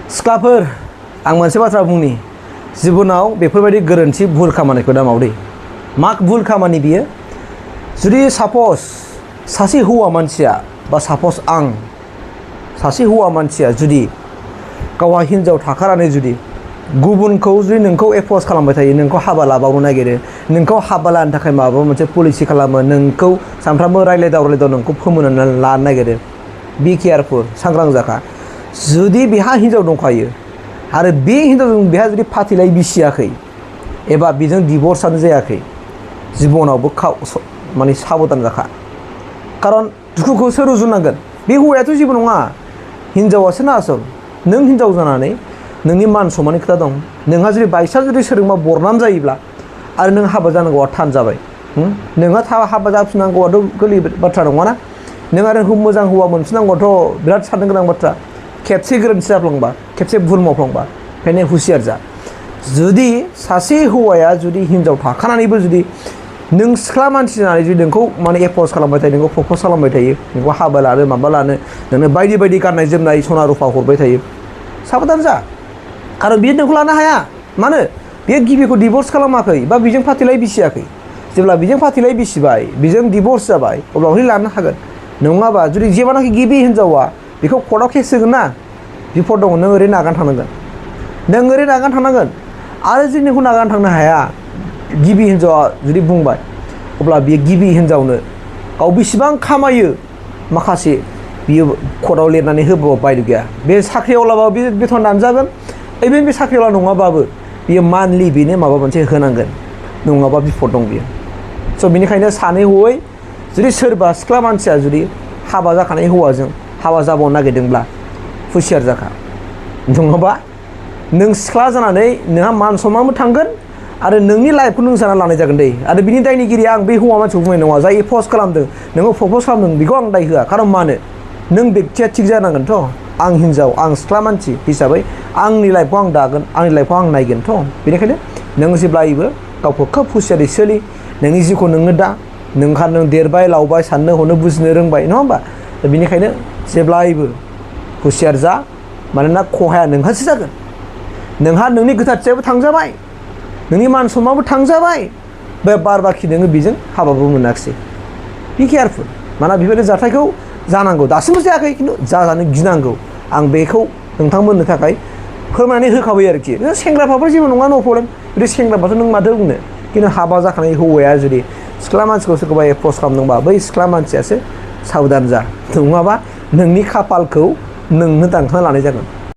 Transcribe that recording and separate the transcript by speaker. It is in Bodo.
Speaker 1: सिख्लाफोर आं मोनसे बाथ्रा बुंनि जिबनाव बेफोरबायदि गोरोन्थि भुल खामानिखौ दा मावदे मा भुल खामानि बियो जुदि सापस सासे हौवा मानसिया बा सापस आं सासे हौवा मानसिया जुदि गावहा हिन्जाव थाखानानै जुदि गुबुनखौ जुदि नोंखौ एप्रच खालामबाय थायो नोंखौ हाबा लाबावनो नागिरो नोंखौ हाबा लानो थाखाय माबा मोनसे पलिसि खालामो नोंखौ सानफ्रामबो रायलायदाव नोंखौ फोमोननानै लानो नागिरो बि केयारफुल सांग्रां जाखा जुदि बेहा हिन्जाव दंखायो आरो बे हिन्जावजों बेहा जुदि फाथैलाय बिसियाखै एबा बेजों डिभर्सआनो जायाखै जिबनावबो माने साबधान जाखा खारन दुखुखौ सोर रुजुनांगोन बे हौवायाथ' जेबो नङा हिन्जावासो ना आसल नों हिन्जाव जानानै नोंनि मान सम्माननि खोथा दं नोंहा जुदि बायसान्स जुदि सोरजोंबा बरनाम जायोब्ला आरो नों हाबा जानांगौआ थान जाबाय नोंहा हाबा जाफिननांगौआथ' गोरलै बाथ्रा नङाना नों आरो मोजां हौवा मोनफिननांगौआथ' बिराद साननो गोनां बाथ्रा खेबसे गोरोन्थि जाफ्लांबा खेबसे भुल मावफ्लांबा ओंखायनो हुसियार जा जुदि सासे हौवाया जुदि हिन्जाव थाखानानैबो जुदि नों सिख्ला मानसि जानानै जुदि नोंखौ माने एप्रच खालामबाय थायो नोंखौ प्रप'ज खालामबाय थायो नोंखौ हाबा लानो माबा लानो नोंनो बायदि बायदि गाननाय जोमनाय सना रुफा हरबाय थायो साबधान जा खारन बियो नोंखौ लानो हाया मानो बियो गिबिखौ डिभर्स खालामाखै बा बिजों फाथैलाय बिसियाखै जेब्ला बिजों फाथैलाय बिसिबाय बिजों डिभर्स जाबाय अब्ला हनै लानो हागोन नङाबा जुदि जेब्लानाखि गिबि हिन्जावा बेखौ कर्टआव केस होगोन ना बिफद दङ नों ओरैनो नागारना थांनांगोन आरो जुदि नोंखौ नागारना थांनो हाया गिबि हिन्जावा जुदि बुंबाय अब्ला बियो गिबि हिन्जावनो गाव बेसेबां खामायो माखासे बियो कर्टआव लिरनानै होबाबो बायद गैया बे साख्रियावलाबाबो बे बेथन दानजागोन इभेन बे साख्रियावला नङाबाबो बियो मान्थलि बेनो माबा मोनसे होनांगोन नङाबा बिफद दं बियो स' बेनिखायनो सानै हयै जुदि सोरबा सिख्ला मानसिया जुदि हाबा जाखानाय हौवाजों हाबा जाबावनो नागिरदोंब्ला हुसियार जाखा नङाबा नों सिख्ला जानानै नोंहा मान सन्मानबो थांगोन आरो नोंनि लाइफखौ नों जाना लानाय जागोन दै आरो बिनि दायनिगिरिया आं बे हौवा मानसिखौ बुंनाय नङा जाय एप्रच खालामदों नोंखौ प्रप'ज खालामदों बेखौ आं दाय होआ खारन मानो नों बेक्तिया थिग जानांगोनथ' आं हिन्जाव आं सिख्ला मानसि हिसाबै आंनि लाइफखौ आं दागोन आंनि लाइफखौ आं नायगोनथ' बेनिखायनो नों जेब्लायबो गावखौ खोब हुसियारै सोलि नोंनि जिउखौ नोंनो दा नों देरबाय लावबाय साननो हनो बुजिनो रोंबाय नङा होमबा बेनिखायनो जेब्लायबो हुसियार जा मानोना खहाया नोंहासो जागोन नोंहा नोंनि गोथारथियाबो थांजाबाय नोंनि मान सन्मानबो थांजाबाय बे बार बाखि नोङो बेजों हाबाबो मोनाखिसै बि केयारफुल मानोना बेबायदि जाथायखौ जानांगौ दासिमबो जायाखै खिन्थु जाजानो गिनांगौ आं बेखौ नोंथांमोननो थाखाय फोरमायनानै होखाबाय आरोखि सेंग्राफ्राबो जेबो नङा नो प्रब्लेम जुदि सेंग्राफ्राथ' नों माथो बुंनो खिन्थु हाबा जाखानाय हौवाया जुदि सिख्ला मानसिखौ सोरखौबा एप्रच खालामदोंबा बै सिख्ला मानसियासो साबधान जा नङाबा नोंनि खाफालखौ नोंनो दानखाना लानाय जागोन